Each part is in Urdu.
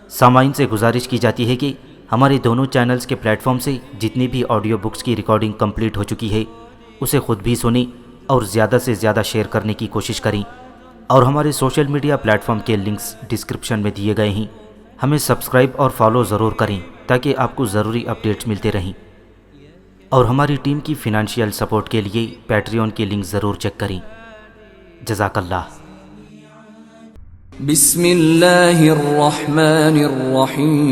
سامعین سے گزارش کی جاتی ہے کہ ہمارے دونوں چینلز کے پلیٹ فارم سے جتنی بھی آڈیو بکس کی ریکارڈنگ کمپلیٹ ہو چکی ہے اسے خود بھی سنیں اور زیادہ سے زیادہ شیئر کرنے کی کوشش کریں، اور ہمارے سوشل میڈیا پلیٹ فارم کے لنکس ڈسکرپشن میں دیے گئے ہیں، ہمیں سبسکرائب اور فالو ضرور کریں تاکہ آپ کو ضروری اپڈیٹس ملتے رہیں، اور ہماری ٹیم کی فنانشیل سپورٹ کے لیے پیٹریون کے لنک ضرور چیک کریں۔ جزاک اللہ۔ بسم اللہ الرحمن الرحیم۔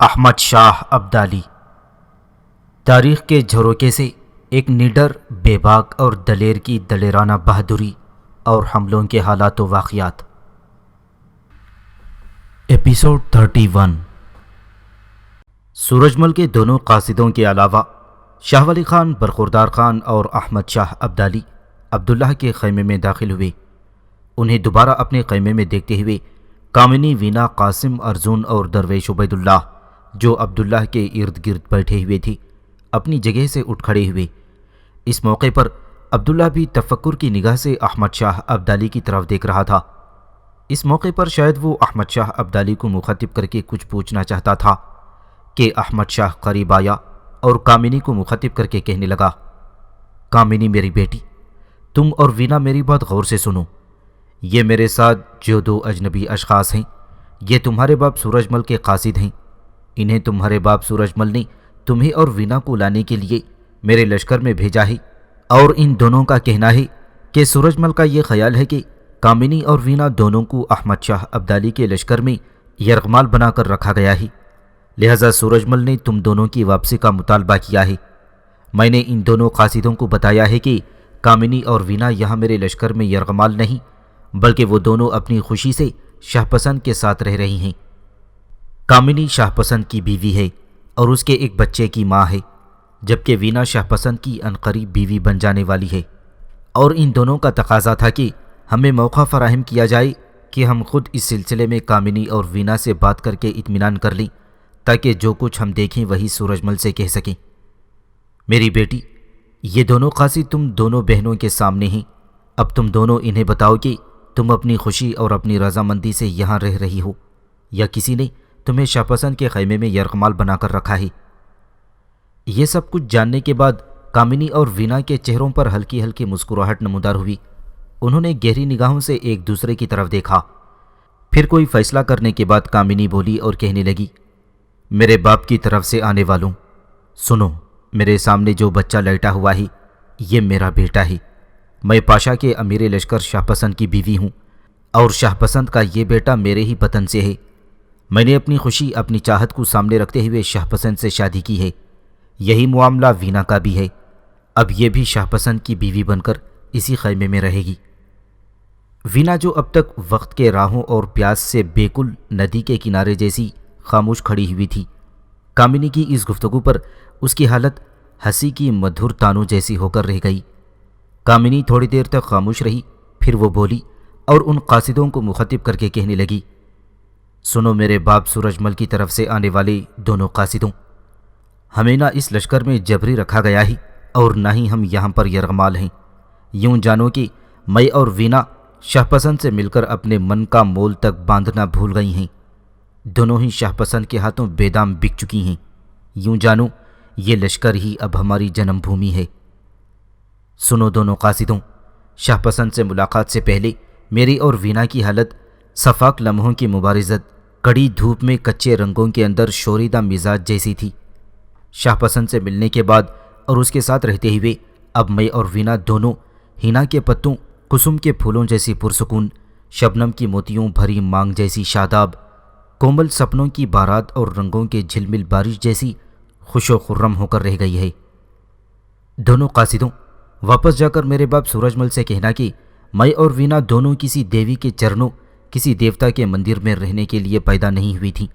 احمد شاہ ابدالی تاریخ کے جھروکے سے ایک نڈر، بے باک اور دلیر کی دلیرانہ بہادری اور حملوں کے حالات و واقعات۔ ایپیسوڈ 31۔ سورج مل کے دونوں قاصدوں کے علاوہ شاہ ولی خان برخوردار خان اور احمد شاہ ابدالی عبداللہ کے خیمے میں داخل ہوئے۔ انہیں دوبارہ اپنے خیمے میں دیکھتے ہوئے کامنی، وینا، قاسم، ارجن اور درویش عبید اللہ جو عبداللہ کے ارد گرد بیٹھے ہوئے تھے اپنی جگہ سے اٹھ کھڑے ہوئے۔ اس موقع پر عبداللہ بھی تفکر کی نگاہ سے احمد شاہ ابدالی کی طرف دیکھ رہا تھا۔ اس موقع پر شاید وہ احمد شاہ ابدالی کو مخاطب کر کے کچھ پوچھنا چاہتا تھا کہ احمد شاہ قریب آیا اور کامنی کو مخاطب کر کے کہنے لگا، کامنی میری بیٹی، تم اور وینا میری بات غور سے سنو۔ یہ میرے ساتھ جو دو اجنبی اشخاص ہیں یہ تمہارے باپ سورج مل کے قاصد ہیں۔ انہیں تمہارے باپ سورج مل نے تمہیں اور وینا کو لانے کے لیے میرے لشکر میں بھیجا ہے، اور ان دونوں کا کہنا ہے کہ سورج مل کا یہ خیال ہے کہ کامنی اور وینا دونوں کو احمد شاہ ابدالی کے لشکر میں یرغمال بنا کر رکھا گیا ہے، لہذا سورج مل نے تم دونوں کی واپسی کا مطالبہ کیا ہے۔ میں نے ان دونوں قاصدوں کو بتایا ہے کہ کامنی اور وینا یہاں میرے لشکر میں یرغمال نہیں بلکہ وہ دونوں اپنی خوشی سے شاہ پسند کے ساتھ رہ رہی ہیں۔ کامنی شاہ پسند کی بیوی ہے اور اس کے ایک بچے کی ماں ہے، جبکہ وینا شاہ پسند کی عنقریب بیوی بن جانے والی ہے، اور ان دونوں کا تقاضا تھا کہ ہمیں موقع فراہم کیا جائے کہ ہم خود اس سلسلے میں کامنی اور وینا سے بات کر کے اطمینان کر لیں تاکہ جو کچھ ہم دیکھیں وہی سورج مل سے کہہ سکیں۔ میری بیٹی، یہ دونوں قاصد تم دونوں بہنوں کے سامنے ہیں، اب تم دونوں انہیں بتاؤ کہ تم اپنی خوشی اور اپنی رضامندی سے یہاں رہ رہی ہو یا کسی نے تمہیں شاہ پسند کے خیمے میں یرغمال بنا کر رکھا ہے۔ یہ سب کچھ جاننے کے بعد کامنی اور وینا کے چہروں پر ہلکی ہلکی مسکراہٹ نمودار ہوئی۔ انہوں نے گہری نگاہوں سے ایک دوسرے کی طرف دیکھا، پھر کوئی فیصلہ کرنے کے بعد کامنی بولی اور کہنے لگی، میرے باپ کی طرف سے آنے والوں، سنو، میرے سامنے جو بچہ لیٹا ہوا ہے یہ میرا بیٹا ہے۔ میں پاشا کے امیر لشکر شاہ پسند کی بیوی ہوں، اور شاہ پسند کا یہ بیٹا میرے ہی وطن سے ہے۔ میں نے اپنی خوشی، اپنی چاہت کو سامنے رکھتے ہوئے شاہ پسند سے شادی کی ہے۔ یہی معاملہ وینا کا بھی ہے، اب یہ بھی شاہ پسند کی بیوی بن کر اسی خیمے میں رہے گی۔ وینا جو اب تک وقت کے راہوں اور پیاس سے بیکل ندی کے کنارے جیسی خاموش کھڑی ہوئی تھی، کامنی کی اس گفتگو پر اس کی حالت ہنسی کی مدھر تانوں جیسی ہو کر رہ گئی۔ کامنی تھوڑی دیر تک خاموش رہی، پھر وہ بولی اور ان قاصدوں کو مخاطب کر کے کہنے لگی، سنو میرے باپ سورج مل کی طرف سے آنے والے دونوں قاصدوں، ہمیں نہ اس لشکر میں جبری رکھا گیا ہے اور نہ ہی ہم یہاں پر یرغمال ہیں۔ یوں جانو کہ میں اور وینا شاہ پسند سے مل کر اپنے من کا مول تک باندھنا بھول گئی ہیں۔ دونوں ہی شاہ پسند کے ہاتھوں بے دام بک چکی ہیں۔ یوں جانو یہ لشکر ہی اب ہماری جنم بھومی ہے۔ سنو دونوں قاصدوں، شاہ پسند سے ملاقات سے پہلے میری اور وینا کی حالت صفاق لمحوں کی مبارزت، کڑی دھوپ میں کچے رنگوں کے اندر شوریدہ مزاج جیسی تھی۔ شاہ پسند سے ملنے کے بعد اور اس کے ساتھ رہتے ہوئے اب میں اور وینا دونوں ہینا کے پتوں، کسم کے پھولوں جیسی پرسکون، شبنم کی موتیوں بھری مانگ جیسی شاداب، کومل سپنوں کی بارات اور رنگوں کے جھلمل بارش جیسی خوش و خرم ہو کر رہ گئی ہے۔ دونوں قاصدوں، واپس جا کر میرے باپ سورج مل سے کہنا کہ میں اور وینا دونوں کسی دیوی کے چرنوں، کسی دیوتا کے مندر میں رہنے کے لیے پیدا نہیں ہوئی تھیں۔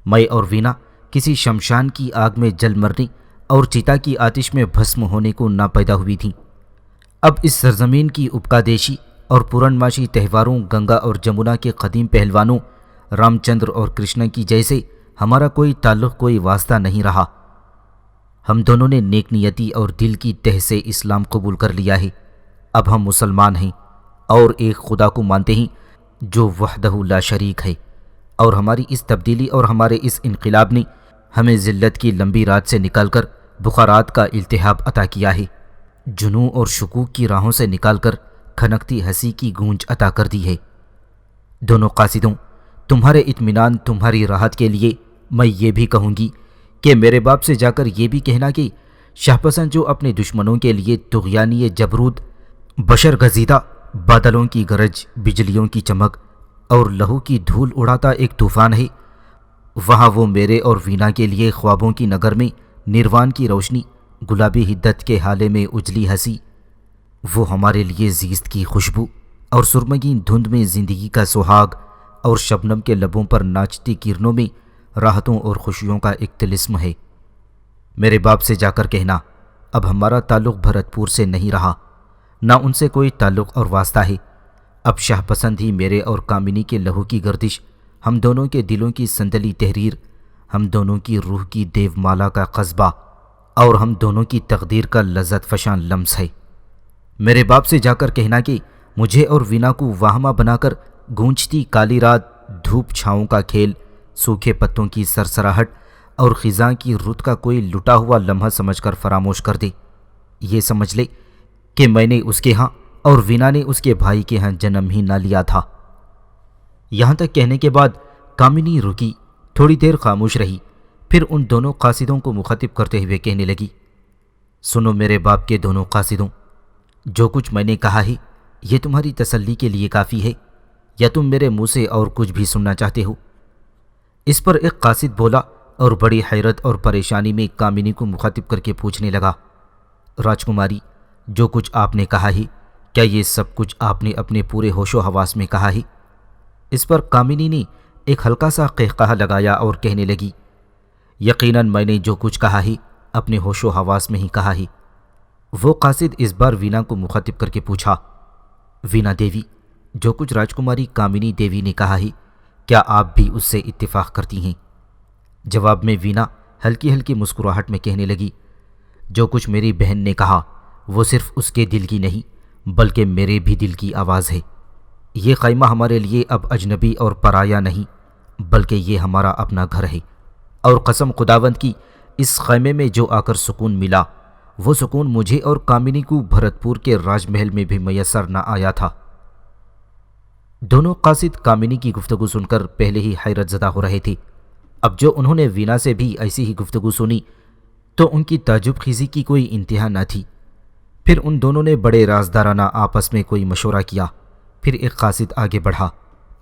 میں اور وینا کسی شمشان کی آگ میں جل مرنے اور چتا کی آتش میں بھسم ہونے کو نہ پیدا ہوئی تھیں۔ اب اس سرزمین کی ابکادیشی اور پورنماشی تہواروں، گنگا اور جمنا کے قدیم پہلوانوں رام چندر اور کرشن کی جیسے ہمارا کوئی تعلق، کوئی واسطہ نہیں رہا۔ ہم دونوں نے نیک نیتی اور دل کی تہ سے اسلام قبول کر لیا ہے۔ اب ہم مسلمان ہیں اور ایک خدا کو مانتے ہیں جو وحدہ لا شریک ہے، اور ہماری اس تبدیلی اور ہمارے اس انقلاب نے ہمیں ذلت کی لمبی رات سے نکال کر بخارات کا التہاب عطا کیا ہے، جنوں اور شکوک کی راہوں سے نکال کر کھنکتی ہنسی کی گونج عطا کر دی ہے۔ دونوں قاصدوں، تمہارے اطمینان، تمہاری راحت کے لیے میں یہ بھی کہوں گی کہ میرے باپ سے جا کر یہ بھی کہنا کہ شاہ پسند جو اپنے دشمنوں کے لیے طغیانی جبروت، بشر گزیدہ، بادلوں کی گرج، بجلیوں کی چمک اور لہو کی دھول اڑاتا ایک طوفان ہے، وہاں وہ میرے اور وینا کے لیے خوابوں کی نگر میں نروان کی روشنی، گلابی حدت کے حالے میں اجلی ہنسی، وہ ہمارے لیے زیست کی خوشبو اور سرمگین دھند میں زندگی کا سہاگ اور شبنم کے لبوں پر ناچتی کرنوں میں راحتوں اور خوشیوں کا ایک طلسم ہے۔ میرے باپ سے جا کر کہنا اب ہمارا تعلق بھرت پور سے نہیں رہا، نہ ان سے کوئی تعلق اور واسطہ ہے، اب شاہ پسند ہی میرے اور کامنی کے لہو کی گردش، ہم دونوں کے دلوں کی سندلی تحریر، ہم دونوں کی روح کی دیو مالا کا قصبہ اور ہم دونوں کی تقدیر کا لذت فشاں لمس ہے۔ میرے باپ سے جا کر کہنا کہ مجھے اور وینا کو واہمہ بنا کر گونجتی کالی رات، دھوپ چھاؤں کا کھیل، سوکھے پتوں کی سرسراہٹ اور خزاں کی رت کا کوئی لٹا ہوا لمحہ سمجھ کر فراموش کر دے، یہ سمجھ لے کہ میں نے اس کے ہاں اور وینا نے اس کے بھائی کے ہاں جنم ہی نہ لیا تھا۔ یہاں تک کہنے کے بعد کامنی رکی، تھوڑی دیر خاموش رہی، پھر ان دونوں قاصدوں کو مخاطب کرتے ہوئے کہنے لگی، سنو میرے باپ کے دونوں قاصدوں، جو کچھ میں نے کہا ہے یہ تمہاری تسلی کے لیے کافی ہے یا تم میرے منہ سے اور کچھ بھی سننا چاہتے ہو؟ اس پر ایک قاصد بولا اور بڑی حیرت اور پریشانی میں کامنی کو مخاطب کر کے پوچھنے لگا، راجکماری، جو کچھ آپ نے کہا ہے کیا یہ سب کچھ آپ نے اپنے پورے ہوش و حواس میں کہا ہے؟ اس پر کامنی نے ایک ہلکا سا قہقہہ لگایا اور کہنے لگی، یقیناً میں نے جو کچھ کہا ہے اپنے ہوش و حواس میں ہی کہا ہے۔ وہ قاصد اس بار وینا کو مخاطب کر کے پوچھا، وینا دیوی، جو کچھ راجکماری کامنی دیوی نے کہا ہے کیا آپ بھی اس سے اتفاق کرتی ہیں؟ جواب میں وینا ہلکی ہلکی مسکراہٹ میں کہنے لگی، جو کچھ میری بہن نے کہا وہ صرف اس کے دل کی نہیں بلکہ میرے بھی دل کی آواز ہے۔ یہ خیمہ ہمارے لیے اب اجنبی اور پرایا نہیں بلکہ یہ ہمارا اپنا گھر ہے، اور قسم خداوند کی اس خیمے میں جو آ کر سکون ملا وہ سکون مجھے اور کامنی کو بھرت پور کے راج محل میں بھی میسر نہ آیا تھا۔ دونوں قاصد کامنی کی گفتگو سن کر پہلے ہی حیرت زدہ ہو رہے تھے، اب جو انہوں نے وینا سے بھی ایسی ہی گفتگو سنی تو ان کی تعجب خیزی کی کوئی انتہا نہ تھی۔ پھر ان دونوں نے بڑے رازدارانہ آپس میں کوئی مشورہ کیا، پھر ایک قاصد آگے بڑھا،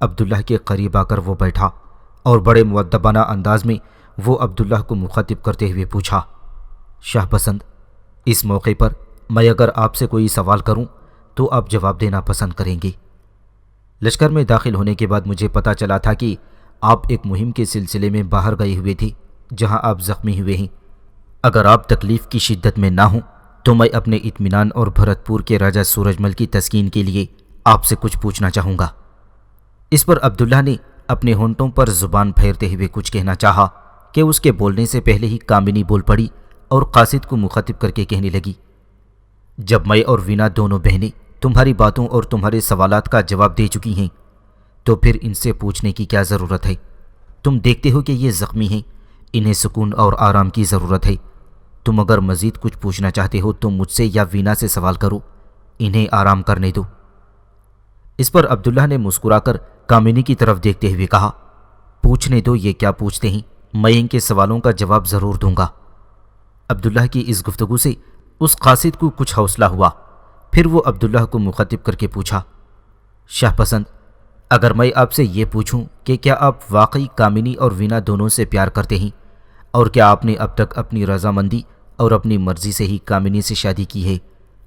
عبداللہ کے قریب آ کر وہ بیٹھا اور بڑے مؤدبانہ انداز میں وہ عبداللہ کو مخاطب کرتے ہوئے پوچھا، شاہ پسند، اس موقع پر میں اگر آپ سے کوئی سوال کروں تو آپ جواب دینا پسند کریں گے؟ لشکر میں داخل ہونے کے بعد مجھے پتہ چلا تھا کہ آپ ایک مہم کے سلسلے میں باہر گئے ہوئے تھے جہاں آپ زخمی ہوئے ہیں۔ اگر آپ تکلیف کی شدت میں نہ ہوں تو میں اپنے اطمینان اور بھرت پور کے راجہ سورج مل کی تسکین کے لیے آپ سے کچھ پوچھنا چاہوں گا۔ اس پر عبداللہ نے اپنے ہونٹوں پر زبان پھیرتے ہوئے کچھ کہنا چاہا کہ اس کے بولنے سے پہلے ہی کامنی بول پڑی اور قاصد کو مخاطب کر کے کہنے لگی، جب میں اور وینا دونوں بہنیں تمہاری باتوں اور تمہارے سوالات کا جواب دے چکی ہیں تو پھر ان سے پوچھنے کی کیا ضرورت ہے؟ تم دیکھتے ہو کہ یہ زخمی ہیں، انہیں سکون اور آرام کی ضرورت ہے۔ تم اگر مزید کچھ پوچھنا چاہتے ہو تو مجھ سے یا وینا سے سوال کرو، انہیں آرام کرنے دو۔ اس پر عبداللہ نے مسکرا کر کامنی کی طرف دیکھتے ہوئے کہا، پوچھنے دو، یہ کیا پوچھتے ہیں، میں ان کے سوالوں کا جواب ضرور دوں گا۔ عبداللہ کی اس گفتگو سے اس قاصد کو کچھ حوصلہ ہوا، پھر وہ عبداللہ کو مخاطب کر کے پوچھا، شاہ پسند، اگر میں آپ سے یہ پوچھوں کہ کیا آپ واقعی کامنی اور وینا دونوں سے پیار کرتے ہیں، اور کیا آپ نے اب تک اپنی رضامندی اور اپنی مرضی سے ہی کامنی سے شادی کی ہے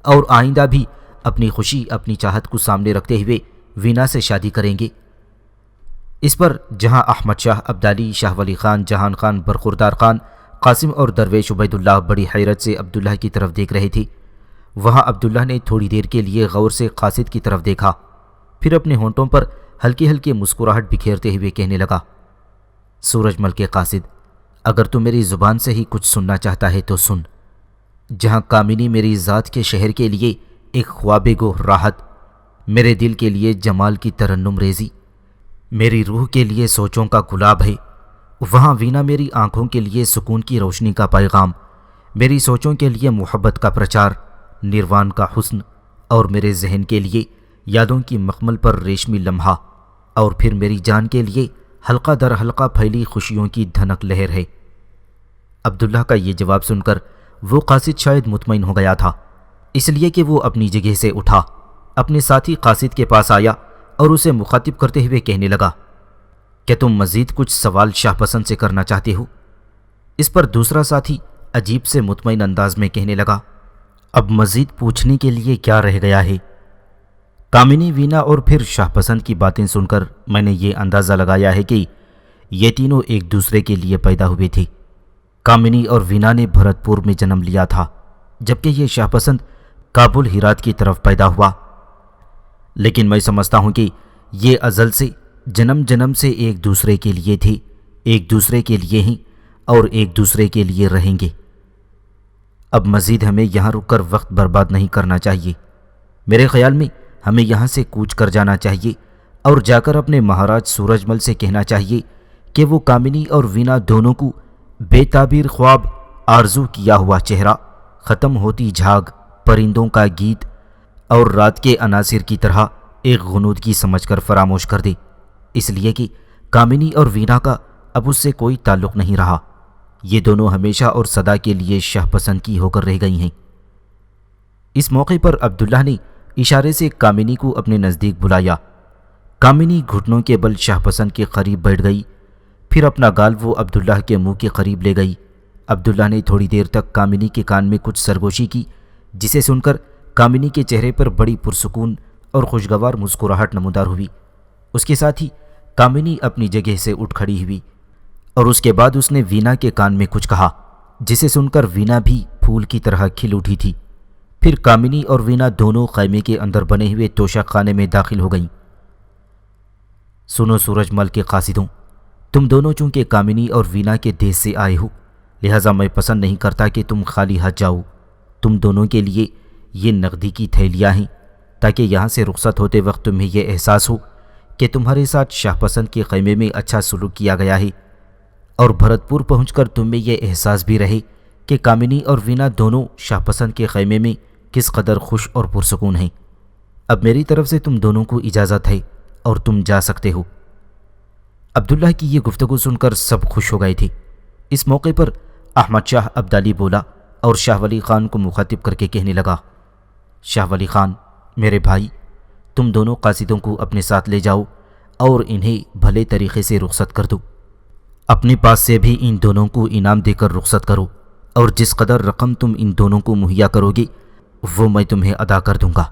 اور آئندہ بھی اپنی خوشی، اپنی چاہت کو سامنے رکھتے ہوئے وینا سے شادی کریں گے؟ اس پر جہاں احمد شاہ ابدالی، شاہ ولی خان، جہان خان، برخوردار خان، قاسم اور درویش عبید اللہ بڑی حیرت سے عبداللہ کی طرف دیکھ رہے تھے، وہاں عبداللہ نے تھوڑی دیر کے لیے غور سے قاصد کی طرف دیکھا، پھر اپنے ہونٹوں پر ہلکی ہلکی مسکراہٹ بکھیرتے ہوئے کہنے لگا، سورج مل کے قاصد، اگر تو میری زبان سے ہی کچھ سننا چاہتا ہے تو سن۔ جہاں کامنی میری ذات کے شہر کے لیے ایک خواب گو راحت، میرے دل کے لیے جمال کی ترنم ریزی، میری روح کے لیے سوچوں کا گلاب ہے۔ وہاں وینا میری آنکھوں کے لیے سکون کی روشنی کا پیغام، میری سوچوں کے لیے محبت کا پرچار، نروان کا حسن، اور میرے ذہن کے لیے یادوں کی مخمل پر ریشمی لمحہ، اور پھر میری جان کے لیے حلقہ در حلقہ پھیلی خوشیوں کی دھنک لہر ہے۔ عبداللہ کا یہ جواب سن کر وہ قاصد شاید مطمئن ہو گیا تھا، اس لیے کہ وہ اپنی جگہ سے اٹھا، اپنے ساتھی قاصد کے پاس آیا اور اسے مخاطب کرتے ہوئے کہنے لگا، کہ تم مزید کچھ سوال شاہ پسند سے کرنا چاہتے ہو؟ اس پر دوسرا ساتھی عجیب سے مطمئن انداز میں کہنے لگا، اب مزید پوچھنے کے لیے کیا رہ گیا ہے؟ کامنی، وینا اور پھر شاہ پسند کی باتیں سن کر میں نے یہ اندازہ لگایا ہے کہ یہ تینوں ایک دوسرے کے لیے پیدا ہوئے تھے۔ کامنی اور وینا نے بھرت پور میں جنم لیا تھا، جبکہ یہ شاہ پسند کابل ہرات کی طرف پیدا ہوا، لیکن میں سمجھتا ہوں کہ یہ ازل سے جنم جنم سے ایک دوسرے کے لیے تھے، ایک دوسرے کے لیے ہیں اور ایک دوسرے کے لیے رہیں گے۔ اب مزید ہمیں یہاں رک کر وقت برباد نہیں کرنا چاہیے۔ میرے خیال میں ہمیں یہاں سے کوچ کر جانا چاہیے اور جا کر اپنے مہاراج سورج مل سے کہنا چاہیے کہ وہ کامنی اور وینا دونوں کو بے تعبیر خواب، آرزو کیا ہوا چہرہ، ختم ہوتی جھاگ، پرندوں کا گیت اور رات کے عناصر کی طرح ایک غنودگی سمجھ کر فراموش کر دے، اس لیے کہ کامنی اور وینا کا اب اس سے کوئی تعلق نہیں رہا۔ یہ دونوں ہمیشہ اور سدا کے لیے شاہ پسند کی ہو کر رہ گئی ہیں۔ اس موقع پر عبداللہ نے اشارے سے کامنی کو اپنے نزدیک بلایا۔ کامنی گھٹنوں کے بل شاہ پسند کے قریب بیٹھ گئی، پھر اپنا گال وہ عبداللہ کے منہ کے قریب لے گئی۔ عبداللہ نے تھوڑی دیر تک کامنی کے کان میں کچھ سرگوشی کی، جسے سن کر کامنی کے چہرے پر بڑی پرسکون اور خوشگوار مسکراہٹ نمودار ہوئی۔ اس کے ساتھ ہی کامنی اپنی جگہ سے اٹھ کھڑی ہوئی، اور اس کے بعد اس نے وینا کے کان میں کچھ کہا، جسے سن کر وینا بھی پھول کی طرح کھل اٹھی تھی۔ پھر کامنی اور وینا دونوں خیمے کے اندر بنے ہوئے توشک خانے میں داخل ہو گئیں۔ سنو سورج مل کے قاصدوں، تم دونوں چونکہ کامنی اور وینا کے دیش سے آئے ہو، لہٰذا میں پسند نہیں کرتا کہ تم خالی ہاتھ جاؤ۔ تم دونوں کے لیے یہ نقدی کی تھیلیاں ہیں، تاکہ یہاں سے رخصت ہوتے وقت تمہیں یہ احساس ہو کہ تمہارے ساتھ شاہ پسند کے خیمے میں اچھا سلوک کیا گیا ہے، اور بھرت پور پہنچ کر تم میں یہ احساس بھی رہے کہ کامنی اور وینا دونوں شاہ پسند کے خیمے میں کس قدر خوش اور پرسکون ہیں۔ اب میری طرف سے تم دونوں کو اجازت ہے اور تم جا سکتے ہو۔ عبداللہ کی یہ گفتگو سن کر سب خوش ہو گئے تھے۔ اس موقع پر احمد شاہ ابدالی بولا اور شاہ ولی خان کو مخاطب کر کے کہنے لگا، شاہ ولی خان، میرے بھائی، تم دونوں قاصدوں کو اپنے ساتھ لے جاؤ اور انہیں بھلے طریقے سے رخصت کر دو۔ اپنے پاس سے بھی ان دونوں کو انعام دے کر رخصت کرو، اور جس قدر رقم تم ان دونوں کو مہیا کرو گے وہ میں تمہیں ادا کر دوں گا۔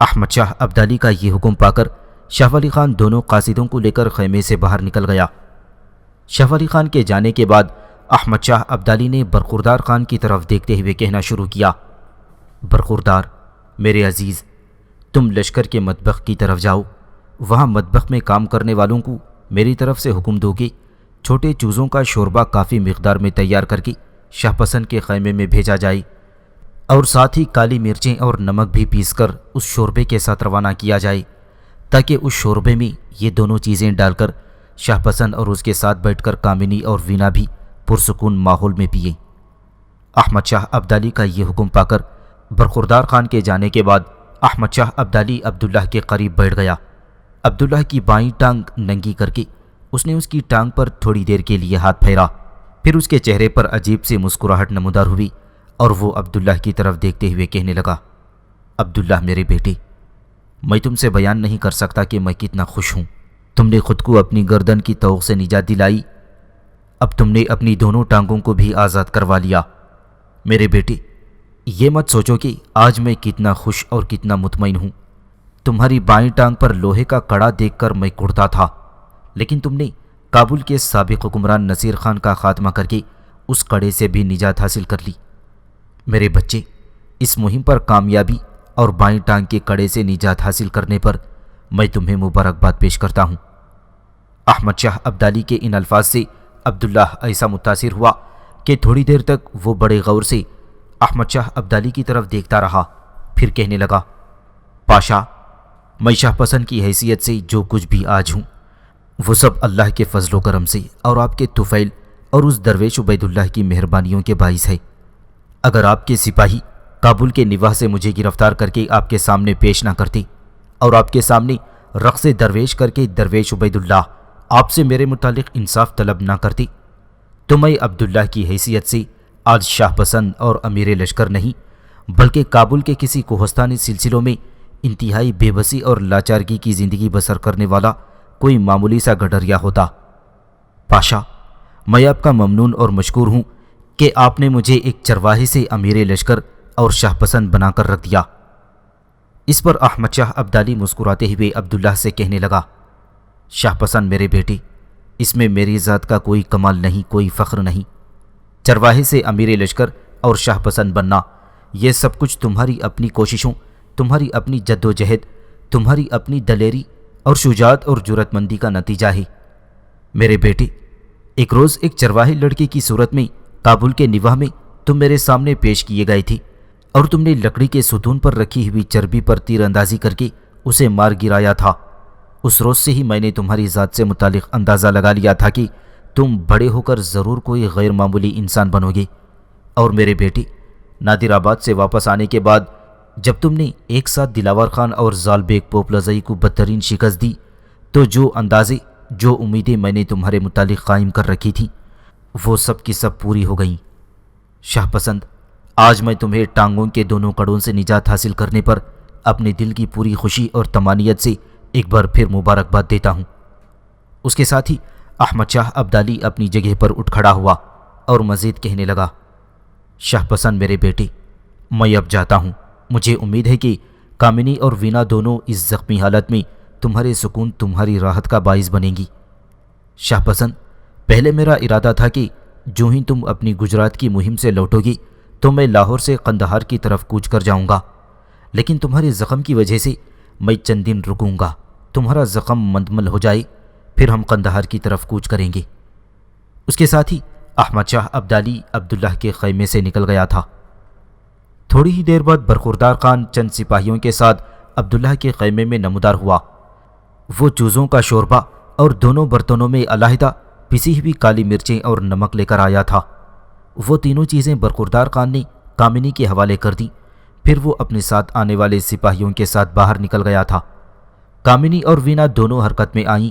احمد شاہ ابدالی کا یہ حکم پا کر شاہ ولی خان دونوں قاصدوں کو لے کر خیمے سے باہر نکل گیا۔ شاہ ولی خان کے جانے کے بعد احمد شاہ ابدالی نے برخوردار خان کی طرف دیکھتے ہوئے کہنا شروع کیا، برخوردار میرے عزیز، تم لشکر کے مطبخ کی طرف جاؤ، وہاں مطبخ میں کام کرنے والوں کو میری طرف سے حکم دو کہ چھوٹے چوزوں کا شوربہ کافی مقدار میں تیار کر کے شاہ پسند کے خیمے میں بھیجا جائے، اور ساتھ ہی کالی مرچیں اور نمک بھی پیس کر اس شوربے کے ساتھ روانہ کیا جائے، تاکہ اس شوربے میں یہ دونوں چیزیں ڈال کر شاہ پسند اور اس کے ساتھ بیٹھ کر کامنی اور وینا بھی پرسکون ماحول میں پئیں۔ احمد شاہ ابدالی کا یہ حکم پا کر برخوردار خان کے جانے کے بعد احمد شاہ ابدالی عبداللہ کے قریب بیٹھ گیا۔ عبداللہ کی بائیں ٹانگ ننگی کر کے اس نے اس کی ٹانگ پر تھوڑی دیر کے لیے ہاتھ پھیرا، پھر اس کے چہرے پر عجیب سی مسکراہٹ نمودار ہوئی اور وہ عبداللہ کی طرف دیکھتے ہوئے کہنے لگا، عبداللہ میرے بیٹے، میں تم سے بیان نہیں کر سکتا کہ میں کتنا خوش ہوں۔ تم نے خود کو اپنی گردن کی طوق سے نجات دلائی، اب تم نے اپنی دونوں ٹانگوں کو بھی آزاد کروا لیا۔ میرے بیٹے، یہ مت سوچو کہ آج میں کتنا خوش اور کتنا مطمئن ہوں۔ تمہاری بائیں ٹانگ پر لوہے کا کڑا دیکھ کر میں کڑتا تھا، لیکن تم نے کابل کے سابق حکمران نصیر خان کا خاتمہ کر کے اس کڑے سے بھی نجات حاصل کر لی۔ میرے بچے، اس مہم پر کامیابی اور بائیں ٹانگ کے کڑے سے نجات حاصل کرنے پر میں تمہیں مبارکباد پیش کرتا ہوں۔ احمد شاہ ابدالی کے ان الفاظ سے عبداللہ ایسا متاثر ہوا کہ تھوڑی دیر تک وہ بڑے غور سے احمد شاہ ابدالی کی طرف دیکھتا رہا، پھر کہنے لگا، پاشا، میں شاہ پسند کی حیثیت سے جو کچھ بھی آج ہوں وہ سب اللہ کے فضل و کرم سے اور آپ کے طفیل اور اس درویش عبید اللہ کی مہربانیوں کے باعث ہے۔ اگر آپ کے سپاہی کابل کے نواح سے مجھے گرفتار کر کے آپ کے سامنے پیش نہ کرتے اور آپ کے سامنے رقص درویش کر کے درویش عبید اللہ آپ سے میرے متعلق انصاف طلب نہ کرتے تو میں عبداللہ کی حیثیت سے آج شاہ پسند اور امیر لشکر نہیں بلکہ کابل کے کسی کوہستانی سلسلوں میں انتہائی بے بسی اور لاچارگی کی زندگی بسر کرنے والا کوئی معمولی سا گڈریا ہوتا۔ پاشا، میں آپ کا ممنون اور مشکور ہوں کہ آپ نے مجھے ایک چرواہے سے امیر لشکر اور شاہ پسند بنا کر رکھ دیا۔ اس پر احمد شاہ ابدالی مسکراتے ہوئے عبداللہ سے کہنے لگا، شاہ پسند میرے بیٹے، اس میں میری ذات کا کوئی کمال نہیں، کوئی فخر نہیں۔ چرواہے سے امیر لشکر اور شاہ پسند بننا یہ سب کچھ تمہاری اپنی کوششوں، تمہاری اپنی جد و جہد، تمہاری اپنی دلیری اور شجاعت اور جرأت مندی کا نتیجہ ہے۔ میرے بیٹے، ایک روز ایک چرواہے لڑکے کی صورت میں کابل کے نواح میں تم میرے سامنے پیش کیے گئے تھے اور تم نے لکڑی کے ستون پر رکھی ہوئی چربی پر تیر اندازی کر کے اسے مار گرایا تھا۔ اس روز سے ہی میں نے تمہاری ذات سے متعلق اندازہ لگا لیا تھا کہ تم بڑے ہو کر ضرور کوئی غیر معمولی انسان بنو گے۔ اور میرے بیٹے، نادر آباد سے واپس آنے کے بعد جب تم نے ایک ساتھ دلاور خان اور زال بیگ پوپلزئی کو بدترین شکست دی تو جو اندازے، جو امیدیں میں نے تمہارے متعلق قائم کر رکھی تھیں وہ سب کی سب پوری ہو گئیں۔ شاہ پسند، آج میں تمہیں ٹانگوں کے دونوں کڑوں سے نجات حاصل کرنے پر اپنے دل کی پوری خوشی اور تمانیت سے ایک بار پھر مبارکباد دیتا ہوں۔ اس کے ساتھ ہی احمد شاہ ابدالی اپنی جگہ پر اٹھ کھڑا ہوا اور مزید کہنے لگا، شاہ پسند میرے بیٹے، میں اب جاتا ہوں۔ مجھے امید ہے کہ کامنی اور وینا دونوں اس زخمی حالت میں تمہارے سکون، تمہاری راحت کا باعث بنیں گی۔ شاہ پسند، پہلے میرا ارادہ تھا کہ جو ہی تم اپنی گجرات کی مہم سے لوٹو گی تو میں لاہور سے قندھار کی طرف کوچ کر جاؤں گا، لیکن تمہارے زخم کی وجہ سے میں چند دن رکوں گا۔ تمہارا زخم مندمل ہو جائے پھر ہم قندھار کی طرف کوچ کریں گے۔ اس کے ساتھ ہی احمد شاہ ابدالی عبداللہ کے خیمے سے نکل گیا تھا۔ تھوڑی ہی دیر بعد برخوردار خان چند سپاہیوں کے ساتھ عبداللہ کے خیمے میں نمودار ہوا۔ وہ چوزوں کا شوربہ اور دونوں برتنوں میں علیحدہ پسی ہوئی کالی مرچیں اور نمک لے کر آیا تھا۔ وہ تینوں چیزیں برخوردار خان نے کامنی کے حوالے کر دیں، پھر وہ اپنے ساتھ آنے والے سپاہیوں کے ساتھ باہر نکل گیا تھا۔ کامنی اور وینا دونوں حرکت میں آئیں۔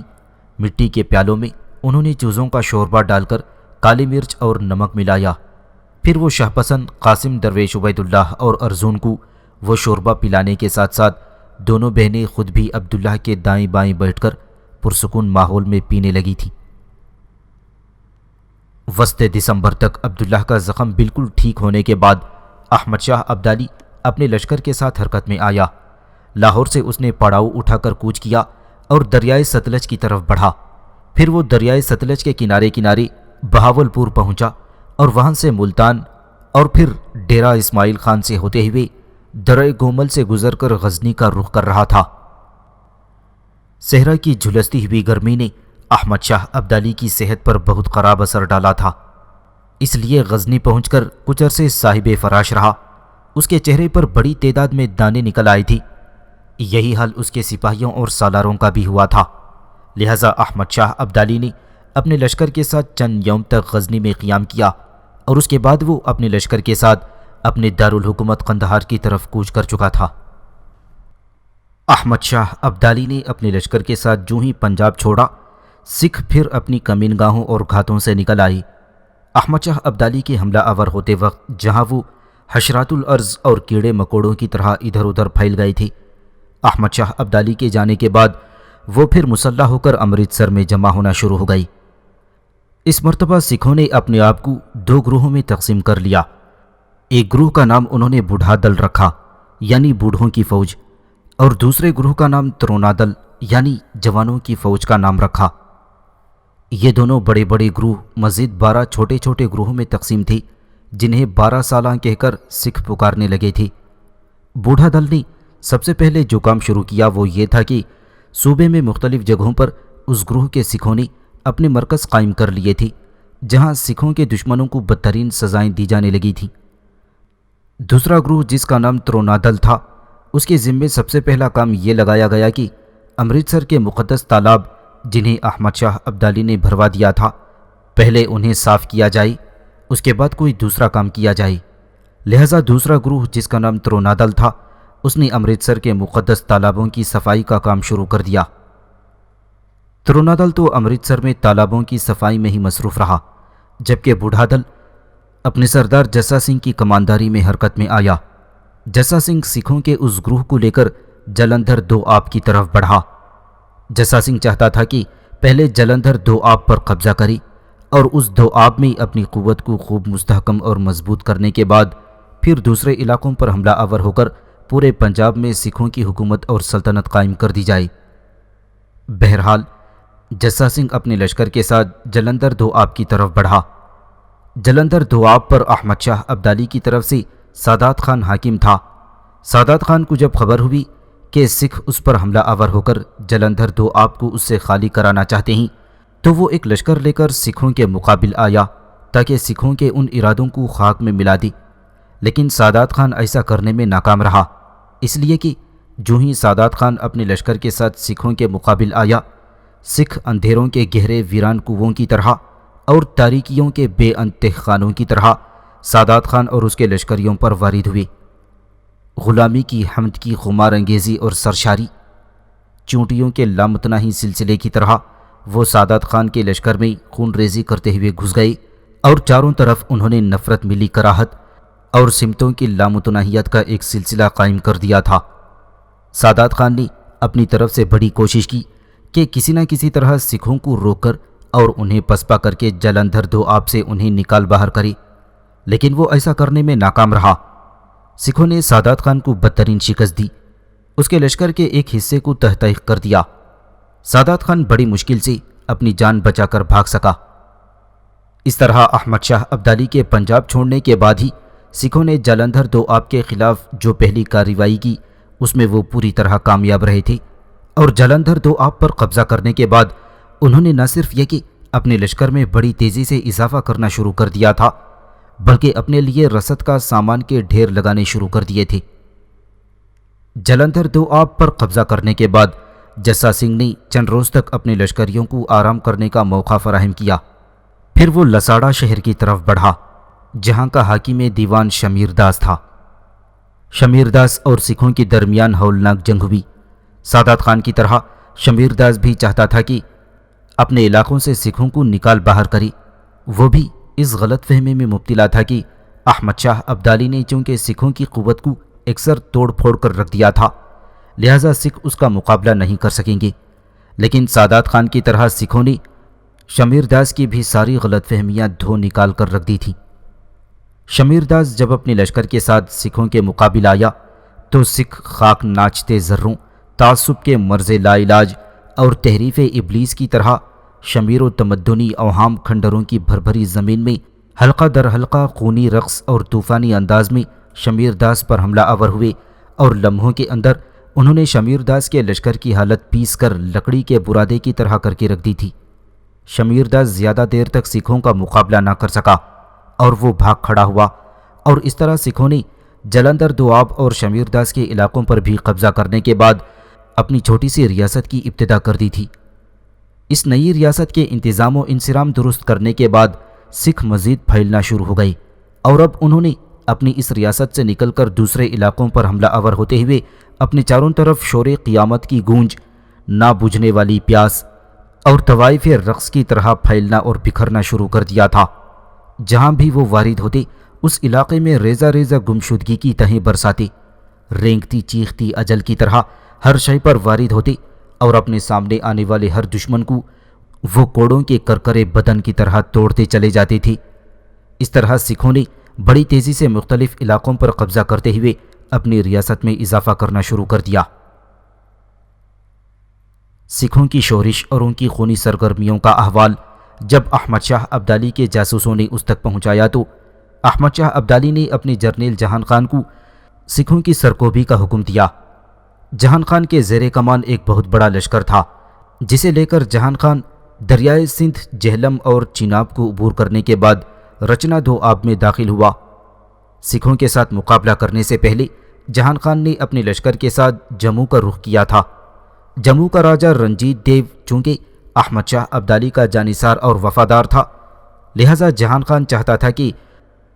مٹی کے پیالوں میں انہوں نے چوزوں کا شوربہ ڈال کر کالی مرچ اور نمک ملایا، پھر وہ شاہ پسند، قاسم درویش عبید اللہ اور ارزون کو وہ شوربہ پلانے کے ساتھ ساتھ دونوں بہنیں خود بھی عبداللہ کے دائیں بائیں بیٹھ کر پرسکون ماحول میں پینے لگی تھیں۔ وسط دسمبر تک عبداللہ کا زخم بالکل ٹھیک ہونے کے بعد احمد شاہ ابدالی اپنے لشکر کے ساتھ حرکت میں آیا۔ لاہور سے اس نے پڑاؤ اٹھا کر کوچ کیا اور دریائے ستلج کی طرف بڑھا۔ پھر وہ دریائے ستلج کے کنارے کنارے بہاول پور پہنچا اور وہاں سے ملتان اور پھر ڈیرہ اسماعیل خان سے ہوتے ہوئے درہ گومل سے گزر کر غزنی کا رخ کر رہا تھا۔ صحرا کی جھلستی ہوئی گرمی نے احمد شاہ ابدالی کی صحت پر بہت خراب اثر ڈالا تھا، اس لیے غزنی پہنچ کر کچھ عرصے صاحب فراش رہا۔ اس کے چہرے پر بڑی تعداد میں دانے نکل آئے تھے۔ یہی حال اس کے سپاہیوں اور سالاروں کا بھی ہوا تھا، لہذا احمد شاہ ابدالی نے اپنے لشکر کے ساتھ چند یوم تک غزنی میں قیام کیا اور اس کے بعد وہ اپنے لشکر کے ساتھ اپنے دارالحکومت قندھار کی طرف کوچ کر چکا تھا۔ احمد شاہ ابدالی نے اپنے لشکر کے ساتھ جو ہی پنجاب چھوڑا، سکھ پھر اپنی کمین گاہوں اور گھاتوں سے نکل آئی۔ احمد شاہ ابدالی کے حملہ آور ہوتے وقت جہاں وہ حشرات الارض اور کیڑے مکوڑوں کی طرح ادھر ادھر پھیل گئے تھے، احمد شاہ ابدالی کے جانے کے بعد وہ پھر مسلح ہو کر امرتسر میں جمع ہونا شروع ہو گئی۔ اس مرتبہ سکھوں نے اپنے آپ کو دو گروہوں میں تقسیم کر لیا۔ ایک گروہ کا نام انہوں نے بوڑھا دل رکھا، یعنی بوڑھوں کی فوج، اور دوسرے گروہ کا نام ترونا دل یعنی جوانوں کی فوج کا نام رکھا۔ یہ دونوں بڑے بڑے گروہ مزید 12 چھوٹے چھوٹے گروہوں میں تقسیم تھے، جنہیں 12 سالہ کہہ کر سکھ پکارنے لگے تھے۔ بوڑھا دل نے سب سے پہلے جو کام شروع کیا وہ یہ تھا کہ صوبے میں مختلف جگہوں پر اس گروہ کے سکھوں نے اپنے مرکز قائم کر لیے تھے، جہاں سکھوں کے دشمنوں کو بدترین سزائیں دی جانے لگی تھیں۔ دوسرا گروہ جس کا نام ترونا دل تھا، اس کے ذمے سب سے پہلا کام یہ لگایا گیا کہ امرتسر کے مقدس تالاب جنہیں احمد شاہ ابدالی نے بھروا دیا تھا پہلے انہیں صاف کیا جائے، اس کے بعد کوئی دوسرا کام کیا جائے۔ لہذا دوسرا گروہ جس کا نام ترونادل تھا اس نے امرتسر کے مقدس تالابوں کی صفائی کا کام شروع کر دیا۔ ترونادل تو امرتسر میں تالابوں کی صفائی میں ہی مصروف رہا، جبکہ بوڑھا دل اپنے سردار جسا سنگھ کی کمانداری میں حرکت میں آیا۔ جسا سنگھ سکھوں کے اس گروہ کو لے کر جلندھر دوآب کی طرف بڑھا۔ جسا سنگھ چاہتا تھا کہ پہلے جلندھر دوآب پر قبضہ کرے اور اس دوآب میں اپنی قوت کو خوب مستحکم اور مضبوط کرنے کے بعد پھر دوسرے علاقوں پر حملہ آور ہو کر پورے پنجاب میں سکھوں کی حکومت اور سلطنت قائم کر دی جائے۔ بہرحال جسا سنگھ اپنے لشکر کے ساتھ جلندھر دوآب کی طرف بڑھا۔ جلندھر دوآب پر احمد شاہ ابدالی کی طرف سے سادات خان حاکم تھا۔ سادات خان کو جب خبر ہوئی کہ سکھ اس پر حملہ آور ہو کر جلندھر دوآب کو اس سے خالی کرانا چاہتے ہیں تو وہ ایک لشکر لے کر سکھوں کے مقابل آیا تاکہ سکھوں کے ان ارادوں کو خاک میں ملا دے، لیکن سادات خان ایسا کرنے میں ناکام رہا، اس لیے کہ جو ہی سادات خان اپنے لشکر کے ساتھ سکھوں کے مقابل آیا، سکھ اندھیروں کے گہرے ویران کنووں کی طرح اور تاریکیوں کے بے انتہا خانوں کی طرح سادات خان اور اس کے لشکریوں پر وارد ہوئے۔ غلامی کی حمد کی خمار انگیزی اور سرشاری، چونٹیوں کے لامتناہی سلسلے کی طرح وہ سادات خان کے لشکر میں خون ریزی کرتے ہوئے گھس گئے اور چاروں طرف انہوں نے نفرت ملی کراہت اور سمتوں کی لامتناہیت کا ایک سلسلہ قائم کر دیا تھا۔ سادات خان نے اپنی طرف سے بڑی کوشش کی کہ کسی نہ کسی طرح سکھوں کو روک کر اور انہیں پسپا کر کے جلندھر دوآب سے انہیں نکال باہر کرے، لیکن وہ ایسا کرنے میں ناکام رہا۔ سکھوں نے سادات خان کو بدترین شکست دی، اس کے لشکر کے ایک حصے کو تہہ تہہ کر دیا۔ سادات خان بڑی مشکل سے اپنی جان بچا کر بھاگ سکا۔ اس طرح احمد شاہ ابدالی کے پنجاب چھوڑنے کے بعد ہی سکھوں نے جلندھر دوآب کے خلاف جو پہلی کارروائی کی اس میں وہ پوری طرح کامیاب رہے تھے، اور جلندھر دوآب پر قبضہ کرنے کے بعد انہوں نے نہ صرف یہ کہ اپنے لشکر میں بڑی تیزی سے اضافہ کرنا شروع کر دیا تھا بلکہ اپنے لیے رسد کا سامان کے ڈھیر لگانے شروع کر دیے تھے۔ جلندھر دوآب پر قبضہ کرنے کے بعد جسا سنگھ نے چند روز تک اپنے لشکریوں کو آرام کرنے کا موقع فراہم کیا، پھر وہ لساڑا شہر کی طرف بڑھا جہاں کا حاکم دیوان شمیر داس تھا۔ شمیر داس اور سکھوں کے درمیان ہولناک جنگ ہوئی۔ سادات خان کی طرح شمیر داس بھی چاہتا تھا کہ اپنے علاقوں سے سکھوں کو نکال باہر کرے۔ وہ بھی اس غلط فہمی میں مبتلا تھا کہ احمد شاہ ابدالی نے چونکہ سکھوں کی قوت کو اکثر توڑ پھوڑ کر رکھ دیا تھا، لہذا سکھ اس کا مقابلہ نہیں کر سکیں گے، لیکن سادات خان کی طرح سکھوں نے شمیر داس کی بھی ساری غلط فہمیاں دھو نکال کر رکھ دی تھیں۔ شمیر داس جب اپنے لشکر کے ساتھ سکھوں کے مقابل آیا تو سکھ خاک ناچتے ذروں، تعصب کے مرض لا علاج اور تحریف ابلیس کی طرح شمیر و تمدنی اوہام کھنڈروں کی بھربھری زمین میں حلقہ در حلقہ خونی رقص اور طوفانی انداز میں شمیر داس پر حملہ آور ہوئے، اور لمحوں کے اندر انہوں نے شمیر داس کے لشکر کی حالت پیس کر لکڑی کے برادے کی طرح کر کے رکھ دی تھی۔ شمیر داس زیادہ دیر تک سکھوں کا مقابلہ نہ کر سکا اور وہ بھاگ کھڑا ہوا، اور اس طرح سکھوں نے جلندھر دوآب اور شمیر داس کے علاقوں پر بھی قبضہ کرنے کے بعد اپنی چھوٹی سی ریاست کی ابتدا کر دی تھی۔ اس نئی ریاست کے انتظام و انصرام درست کرنے کے بعد سکھ مزید پھیلنا شروع ہو گئے، اور اب انہوں نے اپنی اس ریاست سے نکل کر دوسرے علاقوں پر حملہ آور ہوتے ہوئے اپنے چاروں طرف شور قیامت کی گونج، نہ بجھنے والی پیاس اور طوائف رقص کی طرح پھیلنا اور بکھرنا شروع کر دیا تھا۔ جہاں بھی وہ وارد ہوتے اس علاقے میں ریزہ ریزہ گمشدگی کی تہیں برساتے، رینگتی چیختی اجل کی طرح ہر شے پر وارد ہوتے اور اپنے سامنے آنے والے ہر دشمن کو وہ کوڑوں کے کرکرے بدن کی طرح توڑتے چلے جاتے تھے۔ اس طرح سکھوں نے بڑی تیزی سے مختلف علاقوں پر قبضہ کرتے ہوئے اپنی ریاست میں اضافہ کرنا شروع کر دیا۔ سکھوں کی شورش اور ان کی خونی سرگرمیوں کا احوال جب احمد شاہ ابدالی کے جاسوسوں نے اس تک پہنچایا تو احمد شاہ ابدالی نے اپنے جرنیل جہان خان کو سکھوں کی سرکوبی کا حکم دیا۔ جہان خان کے زیر کمان ایک بہت بڑا لشکر تھا جسے لے کر جہان خان دریائے سندھ، جہلم اور چناب کو عبور کرنے کے بعد رچنا دوآب میں داخل ہوا۔ سکھوں کے ساتھ مقابلہ کرنے سے پہلے جہان خان نے اپنے لشکر کے ساتھ جموں کا رخ کیا تھا۔ جموں کا راجہ رنجیت دیو چونکہ احمد شاہ ابدالی کا جانثار اور وفادار تھا، لہذا جہان خان چاہتا تھا کہ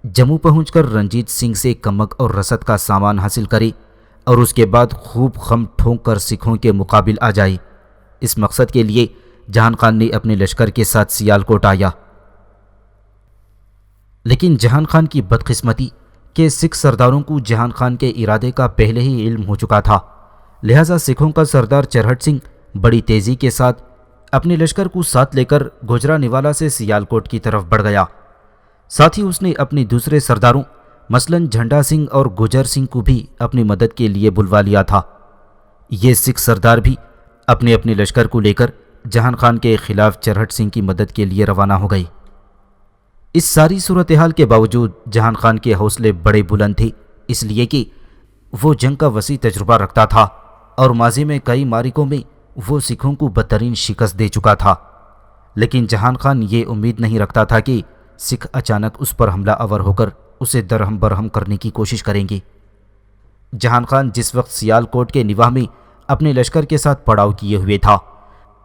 جموں پہنچ کر رنجیت سنگھ سے کمک اور رسد کا سامان حاصل کرے اور اس کے بعد خوب خم ٹھونک کر سکھوں کے مقابل آ جائے۔ اس مقصد کے لیے جہان خان نے اپنے لشکر کے ساتھ سیالکوٹ آیا۔ لیکن جہان خان کی بدقسمتی کہ سکھ سرداروں کو جہان خان کے ارادے کا پہلے ہی علم ہو چکا تھا، لہذا سکھوں کا سردار چرہٹ سنگھ بڑی تیزی کے ساتھ اپنے لشکر کو ساتھ لے کر گوجرانیوالا سے سیالکوٹ کی طرف بڑھ گیا۔ ساتھ ہی اس نے اپنے دوسرے سرداروں مثلاً جھنڈا سنگھ اور گجر سنگھ کو بھی اپنی مدد کے لیے بلوا لیا تھا۔ یہ سکھ سردار بھی اپنے اپنے لشکر کو لے کر جہان خان کے خلاف چرہٹ سنگھ کی مدد کے لیے روانہ ہو گئی۔ اس ساری صورتحال کے باوجود جہان خان کے حوصلے بڑے بلند تھے، اس لیے کہ وہ جنگ کا وسیع تجربہ رکھتا تھا اور ماضی میں کئی معرکوں میں وہ سکھوں کو بدترین شکست دے چکا تھا۔ لیکن جہان خان یہ امید نہیں رکھتا تھا کہ سکھ اچانک اس پر حملہ آور ہو کر اسے درہم برہم کرنے کی کوشش کریں گے۔ جہان خان جس وقت سیالکوٹ کے نواح میں اپنے لشکر کے ساتھ پڑاؤ کیے ہوئے تھا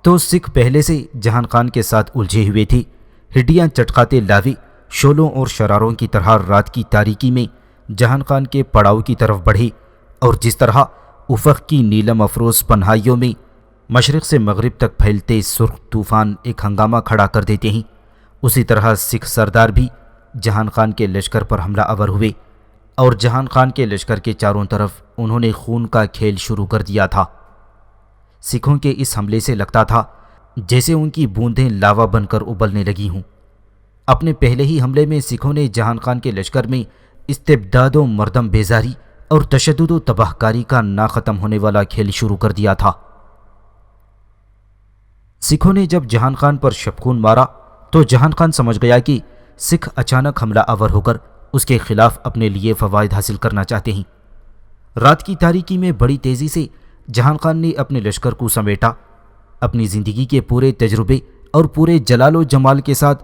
تو سکھ پہلے سے جہان خان کے ساتھ الجھے ہوئے تھے۔ ہڈیاں چٹکاتے لاوے شولوں اور شراروں کی طرح رات کی تاریکی میں جہان خان کے پڑاؤ کی طرف بڑھے، اور جس طرح افق کی نیلم افروز پنہائیوں میں مشرق سے مغرب تک پھیلتے سرخ طوفان ایک ہنگامہ کھڑا کر دیتے ہیں، اسی طرح سکھ سردار بھی جہان خان کے لشکر پر حملہ آور ہوئے اور جہان خان کے لشکر کے چاروں طرف انہوں نے خون کا کھیل شروع کر دیا تھا۔ سکھوں کے اس حملے سے لگتا تھا جیسے ان کی بوندیں لاوا بن کر ابلنے لگی ہوں۔ اپنے پہلے ہی حملے میں سکھوں نے جہان خان کے لشکر میں استبداد و مردم بیزاری اور تشدد و تباہ کاری کا نہ ختم ہونے والا کھیل شروع کر دیا تھا۔ سکھوں نے جب جہان خان پر شبخون مارا تو جہان خان سمجھ گیا کہ سکھ اچانک حملہ آور ہو کر اس کے خلاف اپنے لیے فوائد حاصل کرنا چاہتے ہیں۔ رات کی تاریکی میں بڑی تیزی سے جہان خان نے اپنے لشکر کو سمیٹا۔ اپنی زندگی کے پورے تجربے اور پورے جلال و جمال کے ساتھ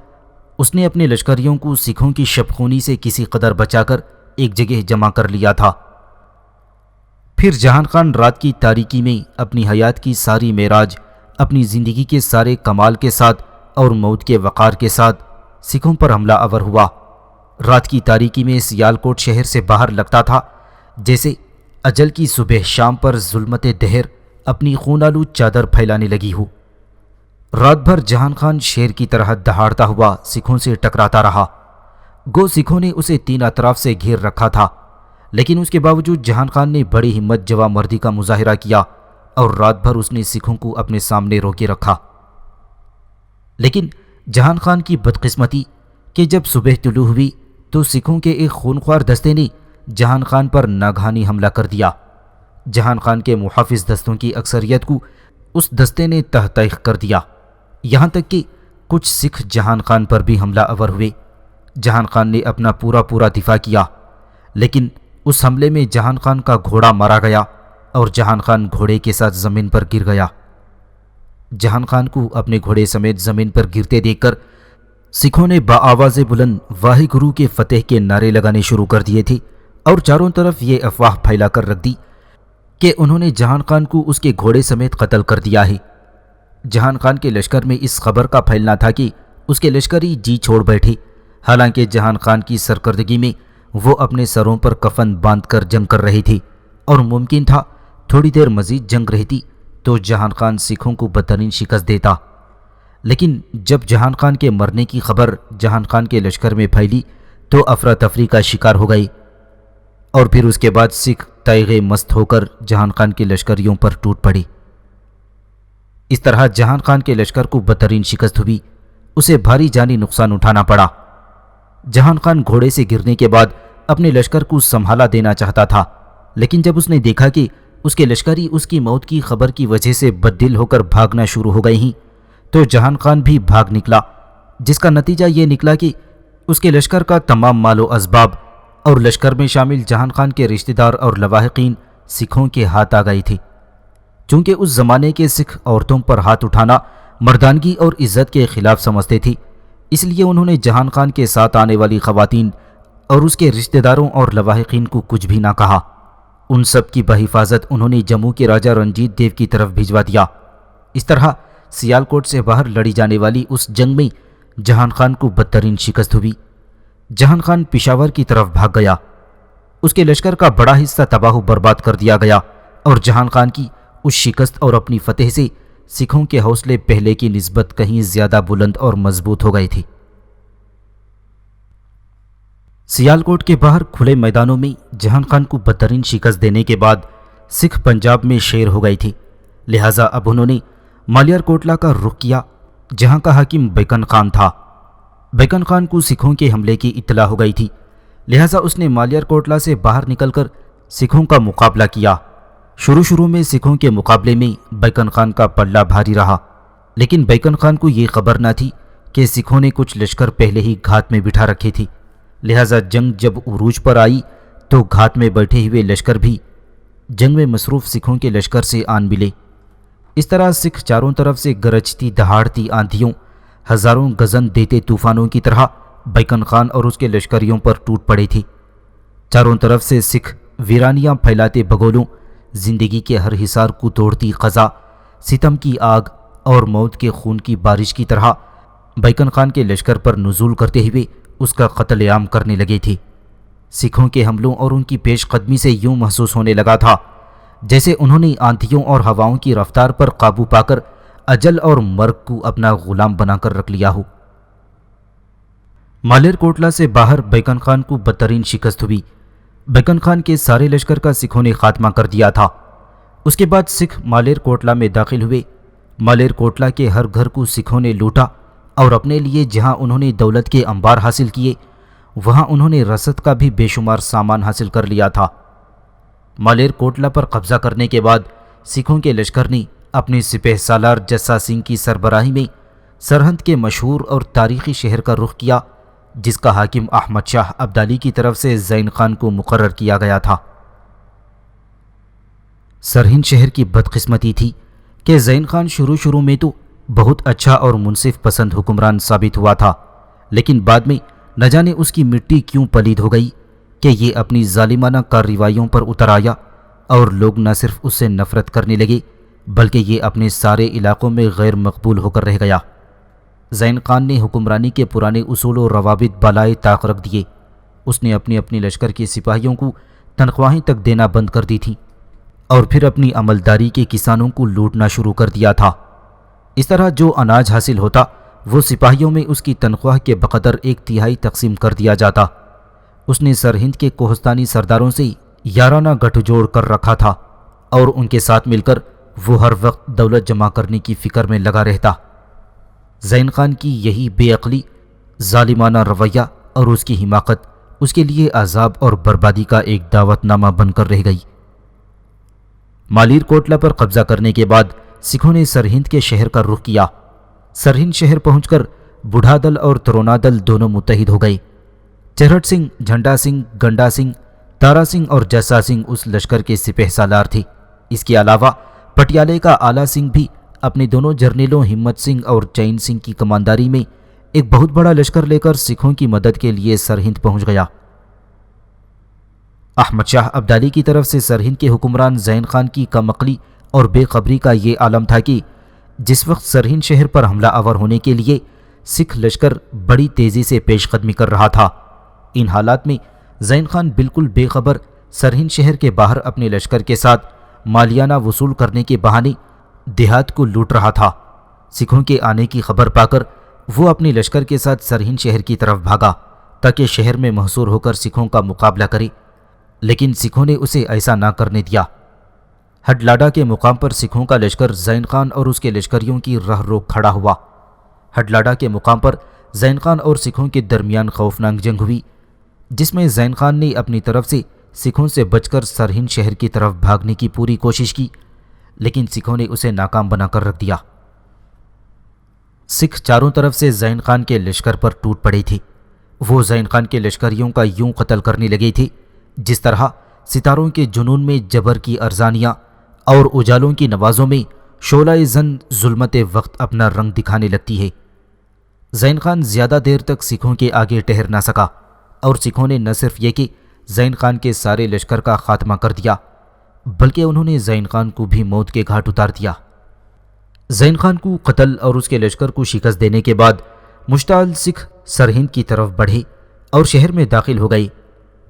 اس نے اپنے لشکریوں کو سکھوں کی شبخونی سے کسی قدر بچا کر ایک جگہ جمع کر لیا تھا۔ پھر جہان خان رات کی تاریکی میں اپنی حیات کی ساری معراج، اپنی زندگی کے سارے کمال کے ساتھ اور موت کے وقار کے ساتھ سکھوں پر حملہ آور ہوا۔ رات کی تاریکی میں سیالکوٹ شہر سے باہر لگتا تھا جیسے اجل کی صبح شام پر ظلمت دہر اپنی خون آلود چادر پھیلانے لگی ہو۔ رات بھر جہان خان شیر کی طرح دہاڑتا ہوا سکھوں سے ٹکراتا رہا۔ گو سکھوں نے اسے تین اطراف سے گھیر رکھا تھا، لیکن اس کے باوجود جہان خان نے بڑی ہمت جوا مردی کا مظاہرہ کیا اور رات بھر اس نے سکھوں کو اپنے سامنے روکے رکھا۔ لیکن جہان خان کی بدقسمتی کہ جب صبح طلوع ہوئی تو سکھوں کے ایک خونخوار دستے نے جہان خان پر ناگہانی حملہ کر دیا۔ جہان خان کے محافظ دستوں کی اکثریت کو اس دستے نے تہتیخ کر دیا، یہاں تک کہ کچھ سکھ جہان خان پر بھی حملہ آور ہوئے۔ جہان خان نے اپنا پورا دفاع کیا، لیکن اس حملے میں جہان خان کا گھوڑا مارا گیا اور جہان خان گھوڑے کے ساتھ زمین پر گر گیا۔ جہان خان کو اپنے گھوڑے سمیت زمین پر گرتے دیکھ کر سکھوں نے بآواز بلند واہے گرو کے فتح کے نعرے لگانے شروع کر دیے تھے اور چاروں طرف یہ افواہ پھیلا کر رکھ دی کہ انہوں نے جہان خان کو اس کے گھوڑے سمیت قتل کر دیا ہے۔ جہان خان کے لشکر میں اس خبر کا پھیلنا تھا کہ اس کے لشکری جی چھوڑ بیٹھے، حالانکہ جہان خان کی سرکردگی میں وہ اپنے سروں پر کفن باندھ کر جنگ کر رہے تھے اور ممکن تھا تھوڑی دیر مزید جنگ رہتی تو جہان خان سکھوں کو بدترین شکست دیتا۔ لیکن جب جہان خان کے مرنے کی خبر جہان خان کے لشکر میں پھیلی تو افراتفری کا شکار ہو گئی، اور پھر اس کے بعد سکھ تیغے مست ہو کر جہان خان کے لشکریوں پر ٹوٹ پڑے۔ اس طرح جہان خان کے لشکر کو بدترین شکست ہوئی، اسے بھاری جانی نقصان اٹھانا پڑا۔ جہان خان گھوڑے سے گرنے کے بعد اپنے لشکر کو سنبھالا دینا چاہتا تھا، لیکن جب اس نے دیکھا کہ اس کے لشکری اس کی موت کی خبر کی وجہ سے بددل ہو کر بھاگنا شروع ہو گئے ہیں تو جہان خان بھی بھاگ نکلا، جس کا نتیجہ یہ نکلا کہ اس کے لشکر کا تمام مال و اسباب اور لشکر میں شامل جہان خان کے رشتہ دار اور لواحقین سکھوں کے ہاتھ آ گئے تھے۔ چونکہ اس زمانے کے سکھ عورتوں پر ہاتھ اٹھانا مردانگی اور عزت کے خلاف سمجھتے تھے، اس لیے انہوں نے جہان خان کے ساتھ آنے والی خواتین اور اس کے رشتہ داروں اور لواحقین کو کچھ بھی نہ کہا ان سب کی بحفاظت انہوں نے جموں کے راجہ رنجیت دیو کی طرف بھجوا دیا۔ اس طرح سیالکوٹ سے باہر لڑی جانے والی اس جنگ میں جہان خان کو بدترین شکست ہوئی۔ جہان خان پشاور کی طرف بھاگ گیا۔ اس کے لشکر کا بڑا حصہ تباہ و برباد کر دیا گیا اور جہان خان کی اس شکست اور اپنی فتح سے سکھوں کے حوصلے پہلے کی نسبت کہیں زیادہ بلند اور مضبوط ہو گئے تھے۔ سیالکوٹ کے باہر کھلے میدانوں میں جہان خان کو بدترین شکست دینے کے بعد سکھ پنجاب میں شیر ہو گئے تھے، لہٰذا اب انہوں نے مالیار کوٹلا کا رخ کیا جہاں کا حاکم بیکن خان تھا۔ بیکن خان کو سکھوں کے حملے کی اطلاع ہو گئی تھی، لہٰذا اس نے مالیار کوٹلا سے باہر نکل کر سکھوں کا مقابلہ کیا۔ شروع میں سکھوں کے مقابلے میں بیکن خان کا پلہ بھاری رہا، لیکن بیکن خان کو یہ خبر نہ تھی کہ سکھوں نے کچھ لشکر پہلے ہی گھات میں بٹھا رکھے تھے، لہٰذا جنگ جب عروج پر آئی تو گھات میں بیٹھے ہوئے لشکر بھی جنگ میں مصروف سکھوں کے لشکر سے آن ملے۔ اس طرح سکھ چاروں طرف سے گرجتی دہاڑتی آندھیوں، ہزاروں گزن دیتے طوفانوں کی طرح بیکن خان اور اس کے لشکریوں پر ٹوٹ پڑے تھے۔ چاروں طرف سے سکھ ویرانیاں پھیلاتے بگولوں، زندگی کے ہر حصار کو توڑتی قضا، ستم کی آگ اور موت کے خون کی بارش کی طرح بیکن خان کے لشکر پر نزول کرتے ہوئے اس کا قتل عام کرنے لگے تھے۔ سکھوں کے حملوں اور ان کی پیش قدمی سے یوں محسوس ہونے لگا تھا جیسے انہوں نے آندھیوں اور ہواؤں کی رفتار پر قابو پا کر اجل اور مرگ کو اپنا غلام بنا کر رکھ لیا ہو۔ مالیر کوٹلا سے باہر بیکن خان کو بدترین شکست ہوئی۔ بیکن خان کے سارے لشکر کا سکھوں نے خاتمہ کر دیا تھا۔ اس کے بعد سکھ مالیر کوٹلا میں داخل ہوئے۔ مالیر کوٹلا کے ہر گھر کو سکھوں نے لوٹا اور اپنے لیے جہاں انہوں نے دولت کے انبار حاصل کیے وہاں انہوں نے رسد کا بھی بے شمار سامان حاصل کر لیا تھا۔ مالیر کوٹلا پر قبضہ کرنے کے بعد سکھوں کے لشکر نے اپنے سپہ سالار جسا سنگھ کی سربراہی میں سرہند کے مشہور اور تاریخی شہر کا رخ کیا جس کا حاکم احمد شاہ ابدالی کی طرف سے زین خان کو مقرر کیا گیا تھا۔ سرہند شہر کی بدقسمتی تھی کہ زین خان شروع میں تو بہت اچھا اور منصف پسند حکمران ثابت ہوا تھا، لیکن بعد میں نہ جانے اس کی مٹی کیوں پلید ہو گئی کہ یہ اپنی ظالمانہ کارروائیوں پر اتر آیا اور لوگ نہ صرف اس سے نفرت کرنے لگے بلکہ یہ اپنے سارے علاقوں میں غیر مقبول ہو کر رہ گیا۔ زین خان نے حکمرانی کے پرانے اصول و روابط بالائے طاق رکھ دیے۔ اس نے اپنی لشکر کے سپاہیوں کو تنخواہیں تک دینا بند کر دی تھی اور پھر اپنی عملداری کے کسانوں کو لوٹنا شروع کر دیا تھا۔ اس طرح جو اناج حاصل ہوتا وہ سپاہیوں میں اس کی تنخواہ کے بقدر 1/3 تقسیم کر دیا جاتا۔ اس نے سرہند کے کوہستانی سرداروں سے یارانہ گٹھ جوڑ کر رکھا تھا اور ان کے ساتھ مل کر وہ ہر وقت دولت جمع کرنے کی فکر میں لگا رہتا۔ زین خان کی یہی بے عقلی، ظالمانہ رویہ اور اس کی حماقت اس کے لیے عذاب اور بربادی کا ایک دعوت نامہ بن کر رہ گئی۔ مالیر کوٹلا پر قبضہ کرنے کے بعد سکھوں نے سرہند کے شہر کا رخ کیا۔ سرہند شہر پہنچ کر بڑھا دل اور ترونا دل دونوں متحد ہو گئے۔ چہرٹ سنگھ، جھنڈا سنگھ، گنڈا سنگھ، تارا سنگھ اور جسا سنگھ اس لشکر کے سپہ سالار تھے۔ اس کے علاوہ پٹیالے کا آلہ سنگھ بھی اپنے دونوں جرنیلوں ہمت سنگھ اور چین سنگھ کی کمانداری میں ایک بہت بڑا لشکر لے کر سکھوں کی مدد کے لیے سرہند پہنچ گیا۔ احمد شاہ ابدالی کی طرف سے سرہند کے حکمران زین خان کی کم عقلی اور بے خبری کا یہ عالم تھا کہ جس وقت سرہند شہر پر حملہ آور ہونے کے لیے سکھ لشکر بڑی تیزی سے پیش قدمی کر رہا تھا، ان حالات میں زین خان بالکل بے خبر سرہند شہر کے باہر اپنے لشکر کے ساتھ مالیانہ وصول کرنے کے بہانے دیہات کو لوٹ رہا تھا۔ سکھوں کے آنے کی خبر پا کر وہ اپنے لشکر کے ساتھ سرہند شہر کی طرف بھاگا تاکہ شہر میں محصور ہو کر سکھوں کا مقابلہ کرے، لیکن سکھوں نے اسے ایسا نہ کرنے دیا۔ ہڈلاڈا کے مقام پر سکھوں کا لشکر زین خان اور اس کے لشکریوں کی راہ روک کھڑا ہوا۔ ہڈلاڈا کے مقام پر زین خان اور سکھوں کے درمیان خوفناک جنگ ہوئی جس میں زین خان نے اپنی طرف سے سکھوں سے بچ کر سرہند شہر کی طرف بھاگنے کی پوری کوشش کی، لیکن سکھوں نے اسے ناکام بنا کر رکھ دیا۔ سکھ چاروں طرف سے زین خان کے لشکر پر ٹوٹ پڑے تھے۔ وہ زین خان کے لشکریوں کا یوں قتل کرنے لگے تھے جس طرح ستاروں کے جنون میں جبر کی ارزانیاں اور اجالوں کی نوازوں میں شعلہ زن ظلمت وقت اپنا رنگ دکھانے لگتی ہے۔ زین خان زیادہ دیر تک سکھوں کے آگے ٹھہر نہ سکا اور سکھوں نے نہ صرف یہ کہ زین خان کے سارے لشکر کا خاتمہ کر دیا بلکہ انہوں نے زین خان کو بھی موت کے گھاٹ اتار دیا۔ زین خان کو قتل اور اس کے لشکر کو شکست دینے کے بعد مشتعل سکھ سرہند کی طرف بڑھے اور شہر میں داخل ہو گئے۔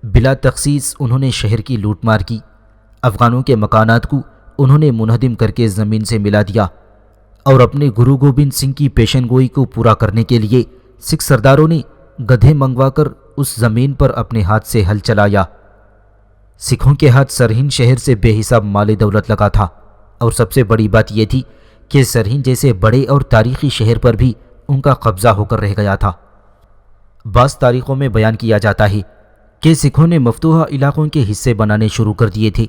بلا تخصیص انہوں نے شہر کی لوٹ مار کی۔ افغانوں کے مکانات کو انہوں نے منہدم کر کے زمین سے ملا دیا اور اپنے گرو گوبند سنگھ کی پیشن گوئی کو پورا کرنے کے لیے سکھ سرداروں نے گدھے منگوا کر اس زمین پر اپنے ہاتھ سے ہل چلایا۔ سکھوں کے ہاتھ سرہند شہر سے بے حساب مال دولت لگا تھا، اور سب سے بڑی بات یہ تھی کہ سرہند جیسے بڑے اور تاریخی شہر پر بھی ان کا قبضہ ہو کر رہ گیا تھا۔ بعض تاریخوں میں بیان کیا جاتا ہے کہ سکھوں نے مفتوحہ علاقوں کے حصے بنانے شروع کر دیے تھے۔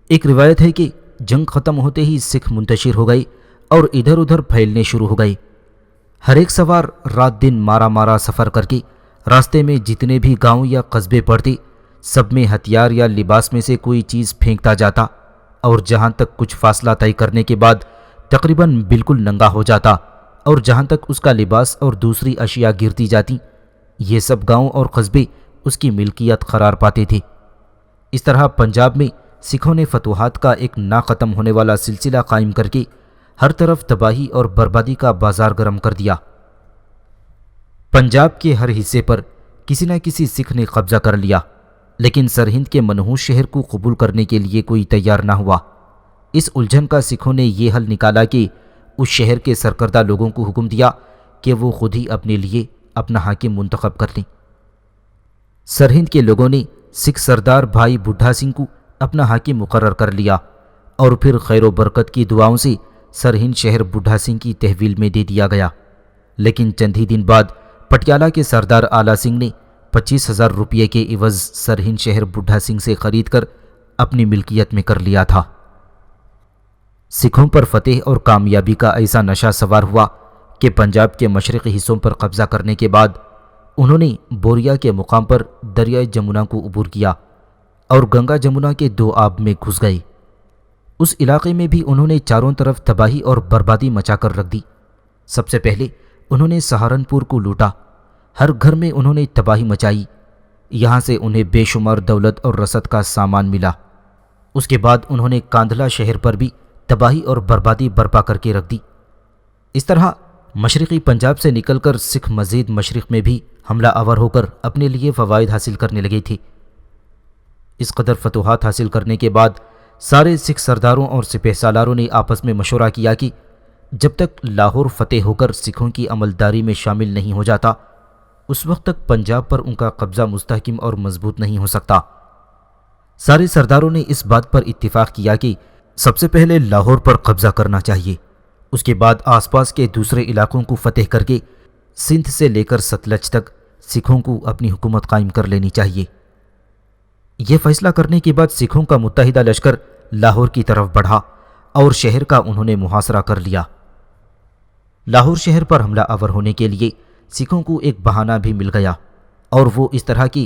ایک روایت ہے کہ جنگ ختم ہوتے ہی سکھ منتشر ہو گئے اور ادھر ادھر پھیلنے شروع ہو گئے۔ ہر ایک سوار رات دن مارا مارا سفر کر کے راستے میں جتنے بھی گاؤں یا قصبے پڑتے، سب میں ہتھیار یا لباس میں سے کوئی چیز پھینکتا جاتا، اور جہاں تک کچھ فاصلہ طے کرنے کے بعد تقریباً بالکل ننگا ہو جاتا، اور جہاں تک اس کا لباس اور دوسری اشیاء گرتی جاتی، یہ سب گاؤں اور قصبے اس کی ملکیت قرار پاتے تھے۔ اس طرح پنجاب میں سکھوں نے فتوحات کا ایک نہ ختم ہونے والا سلسلہ قائم کر کے ہر طرف تباہی اور بربادی کا بازار گرم کر دیا۔ پنجاب کے ہر حصے پر کسی نہ کسی سکھ نے قبضہ کر لیا، لیکن سرہند کے منحوس شہر کو قبول کرنے کے لیے کوئی تیار نہ ہوا۔ اس الجھن کا سکھوں نے یہ حل نکالا کہ اس شہر کے سرکردہ لوگوں کو حکم دیا کہ وہ خود ہی اپنے لیے اپنا حاکم منتخب کر لیں۔ سرہند کے لوگوں نے سکھ سردار بھائی بڈھا سنگھ کو اپنا حاکم مقرر کر لیا، اور پھر خیر و برکت کی دعاؤں سے سرہند شہر بڈھا سنگھ کی تحویل میں دے دیا گیا۔ لیکن چند ہی دن بعد پٹیالہ کے سردار آلہ سنگھ نے 25,000 روپے کے عوض سرہند شہر بڈھا سنگھ سے خرید کر اپنی ملکیت میں کر لیا تھا۔ سکھوں پر فتح اور کامیابی کا ایسا نشہ سوار ہوا کہ پنجاب کے مشرقی حصوں پر قبضہ کرنے کے بعد انہوں نے بوریا کے مقام پر دریائے جمنا کو عبور کیا اور گنگا جمنا کے دو آب میں گھس گئے۔ اس علاقے میں بھی انہوں نے چاروں طرف تباہی اور بربادی مچا کر رکھ دی۔ سب سے پہلے انہوں نے سہارنپور کو لوٹا، ہر گھر میں انہوں نے تباہی مچائی، یہاں سے انہیں بے شمار دولت اور رسد کا سامان ملا۔ اس کے بعد انہوں نے کاندھلا شہر پر بھی تباہی اور بربادی برپا کر کے رکھ دی۔ اس طرح مشرقی پنجاب سے نکل کر سکھ مزید مشرق میں بھی حملہ آور ہو کر اپنے لیے فوائد حاصل کرنے لگے تھے۔ اس قدر فتوحات حاصل کرنے کے بعد سارے سکھ سرداروں اور سپہ سالاروں نے آپس میں مشورہ کیا کہ جب تک لاہور فتح ہو کر سکھوں کی عملداری میں شامل نہیں ہو جاتا، اس وقت تک پنجاب پر ان کا قبضہ مستحکم اور مضبوط نہیں ہو سکتا۔ سارے سرداروں نے اس بات پر اتفاق کیا کہ سب سے پہلے لاہور پر قبضہ کرنا چاہیے، اس کے بعد آس پاس کے دوسرے علاقوں کو فتح کر کے سندھ سے لے کر ستلج تک سکھوں کو اپنی حکومت قائم کر لینی چاہیے۔ یہ فیصلہ کرنے کے بعد سکھوں کا متحدہ لشکر لاہور کی طرف بڑھا اور شہر کا انہوں نے محاصرہ کر لیا۔ لاہور شہر پر حملہ آور ہونے کے لیے سکھوں کو ایک بہانہ بھی مل گیا، اور وہ اس طرح کی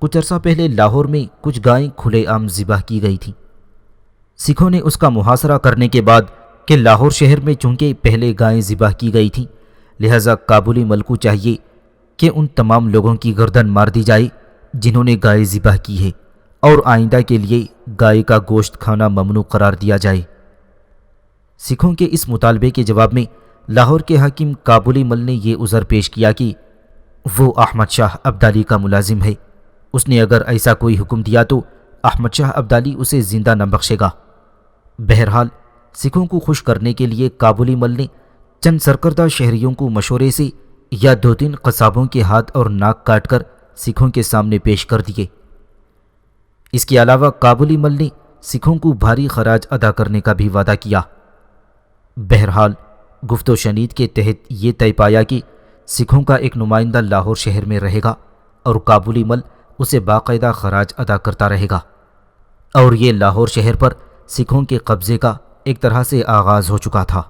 کچھ عرصہ پہلے لاہور میں کچھ گائیں کھلے عام ذبح کی گئی تھیں۔ سکھوں نے اس کا محاصرہ کرنے کے بعد کہ لاہور شہر میں چونکہ پہلے گائیں ذبح کی گئی تھیں، لہذا کابلی مل کو چاہیے کہ ان تمام لوگوں کی گردن مار دی جائے جنہوں نے گائے ذبح کی ہے، اور آئندہ کے لیے گائے کا گوشت کھانا ممنوع قرار دیا جائے۔ سکھوں کے اس مطالبے کے جواب میں لاہور کے حاکم کابلی مل نے یہ عذر پیش کیا کہ وہ احمد شاہ ابدالی کا ملازم ہے، اس نے اگر ایسا کوئی حکم دیا تو احمد شاہ ابدالی اسے زندہ نہ بخشے گا۔ بہرحال سکھوں کو خوش کرنے کے لیے کابلی مل نے چند سرکردہ شہریوں کو مشورے سے یا 2-3 قصابوں کے ہاتھ اور ناک کاٹ کر سکھوں کے سامنے پیش کر دیے۔ اس کے علاوہ کابلی مل نے سکھوں کو بھاری خراج ادا کرنے کا بھی وعدہ کیا۔ بہرحال گفت و شنید کے تحت یہ طے پایا کہ سکھوں کا ایک نمائندہ لاہور شہر میں رہے گا اور کابلی مل اسے باقاعدہ خراج ادا کرتا رہے گا، اور یہ لاہور شہر پر سکھوں کے قبضے کا ایک طرح سے آغاز ہو چکا تھا۔